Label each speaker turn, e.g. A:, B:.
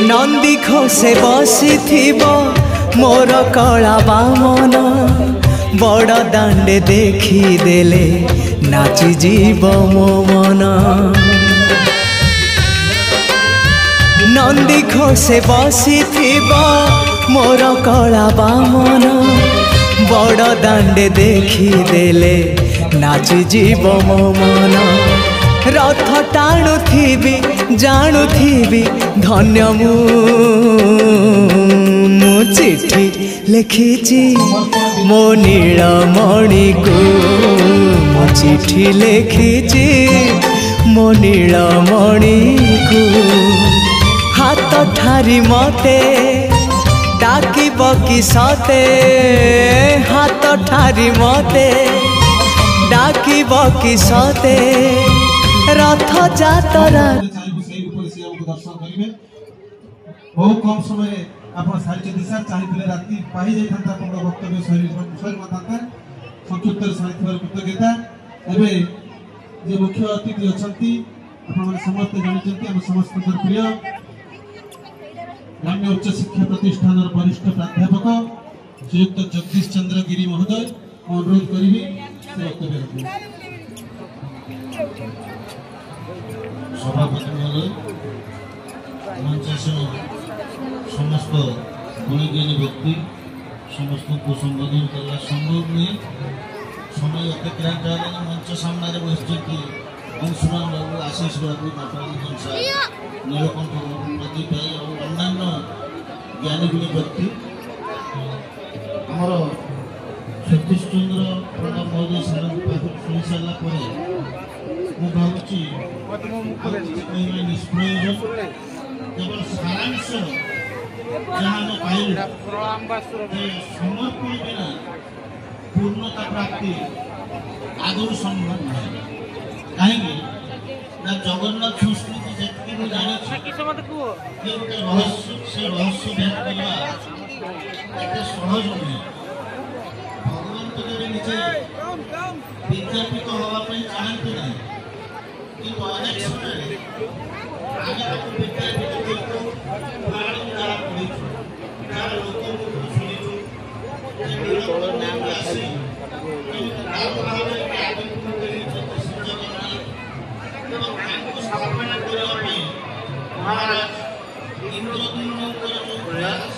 A: नंदी घोषे बसी मोर कला बामन बड़ दांडे देखीदेले नाची जीव मो मन। नंदी घोषे बसी मोर कला बामन बड़ दांडे देखीदेले नाची जीव मो मन। रथ टाणुथिबी जाणुथिबी धन्य मु चिट्ठी लिखिची मो नीलमणि को मो चिट्ठी लिखिची मो नीलमणि को। हाथ ठारी मते डाकिब कि सते हाथ ठारी मते डाकिब कि सते रथ जातरा
B: बहुत कम समय आपण साहित्य दिशा चाहिए राति पाई जाता वक्तव्य शैली संक्षिप्त साहित्य कृतज्ञता। एवं जे मुख्य अतिथि अच्छा समस्त जानते समस्त प्रिय ग्राम्य उच्च शिक्षा प्रतिष्ठान वरिष्ठ प्राध्यापक श्रीयुक्त जगदीश चंद्र गिरी महोदय अनुरोध करी वक्तव्य
C: सभापति महोदय मंचासन समस्त गुणज्ञानी व्यक्ति समस्त को संबोधन करना संभव नहीं। समय अतिक्रांत मंच सामने बसती अंशुमान बाबू आशीष बाबू नीलकंठ बाबू प्रदीप भाई और अन्य ज्ञानी गुणी व्यक्ति आमर सतीश चंद्र प्रणव महोदय सारा शुणी सारापर मु भावुची निष्प्रयोजन केवल सारांश जहाँ पाइल समर्पण बिना पूर्णता प्राप्ति आदौ संभव नहीं। कहीं जगन्नाथ संस्कृति जी जानी रहस्य से रहस्य व्याप्त करवा सहज नुहे। भगवान तो जब निजे विज्ञापित होगापी चाहती ना कि अनेक समय आगे विज्ञापित जहाँ पढ़ी जहाँ लोक शुणु महाराज इंद्रद्युम्न प्रयास